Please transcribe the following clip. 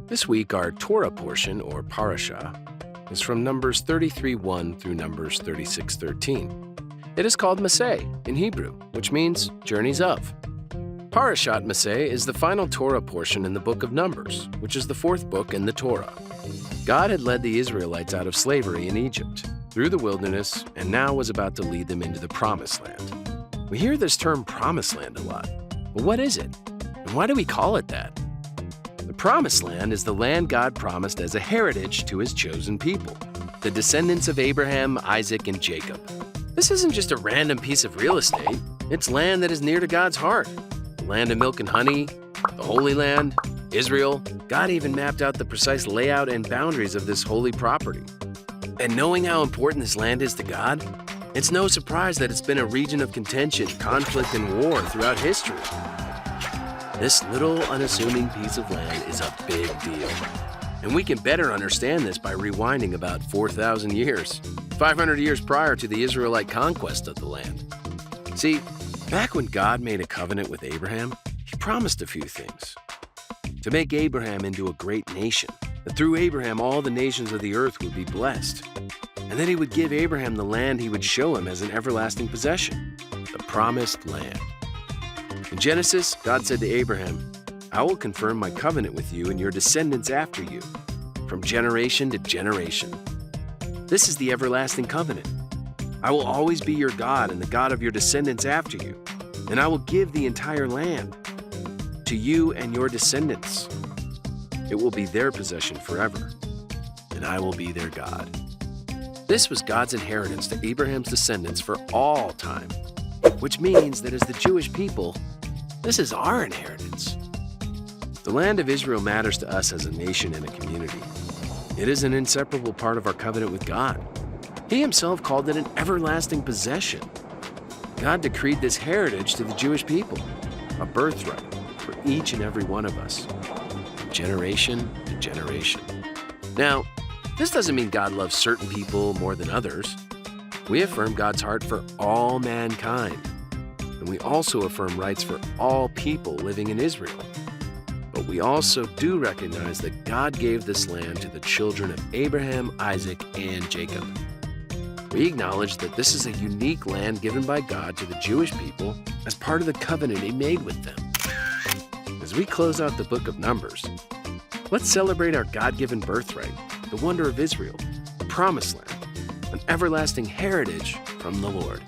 This week, our Torah portion, or Parasha, is from Numbers 33:1 through Numbers 36:13. It is called Masei in Hebrew, which means journeys of. Parashat Masei is the final Torah portion in the book of Numbers, which is the fourth book in the Torah. God had led the Israelites out of slavery in Egypt, through the wilderness, and now was about to lead them into the Promised Land. We hear this term Promised Land a lot, but what is it? And why do we call it that? The Promised Land is the land God promised as a heritage to His chosen people, the descendants of Abraham, Isaac, and Jacob. This isn't just a random piece of real estate. It's land that is near to God's heart. The land of milk and honey, the Holy Land, Israel. God even mapped out the precise layout and boundaries of this holy property. And knowing how important this land is to God, it's no surprise that it's been a region of contention, conflict, and war throughout history. This little unassuming piece of land is a big deal. And we can better understand this by rewinding about 4,000 years, 500 years prior to the Israelite conquest of the land. See, back when God made a covenant with Abraham, He promised a few things. To make Abraham into a great nation, that through Abraham all the nations of the earth would be blessed, and that He would give Abraham the land He would show him as an everlasting possession, the Promised Land. In Genesis, God said to Abraham, "I will confirm my covenant with you and your descendants after you, from generation to generation. This is the everlasting covenant. I will always be your God and the God of your descendants after you, and I will give the entire land to you and your descendants. It will be their possession forever, and I will be their God." This was God's inheritance to Abraham's descendants for all time, which means that as the Jewish people, this is our inheritance. The land of Israel matters to us as a nation and a community. It is an inseparable part of our covenant with God. He Himself called it an everlasting possession. God decreed this heritage to the Jewish people, a birthright for each and every one of us, from generation to generation. Now, this doesn't mean God loves certain people more than others. We affirm God's heart for all mankind, and we also affirm rights for all people living in Israel. But we also do recognize that God gave this land to the children of Abraham, Isaac, and Jacob. We acknowledge that this is a unique land given by God to the Jewish people as part of the covenant He made with them. As we close out the book of Numbers, let's celebrate our God-given birthright, the wonder of Israel, the Promised Land, an everlasting heritage from the Lord.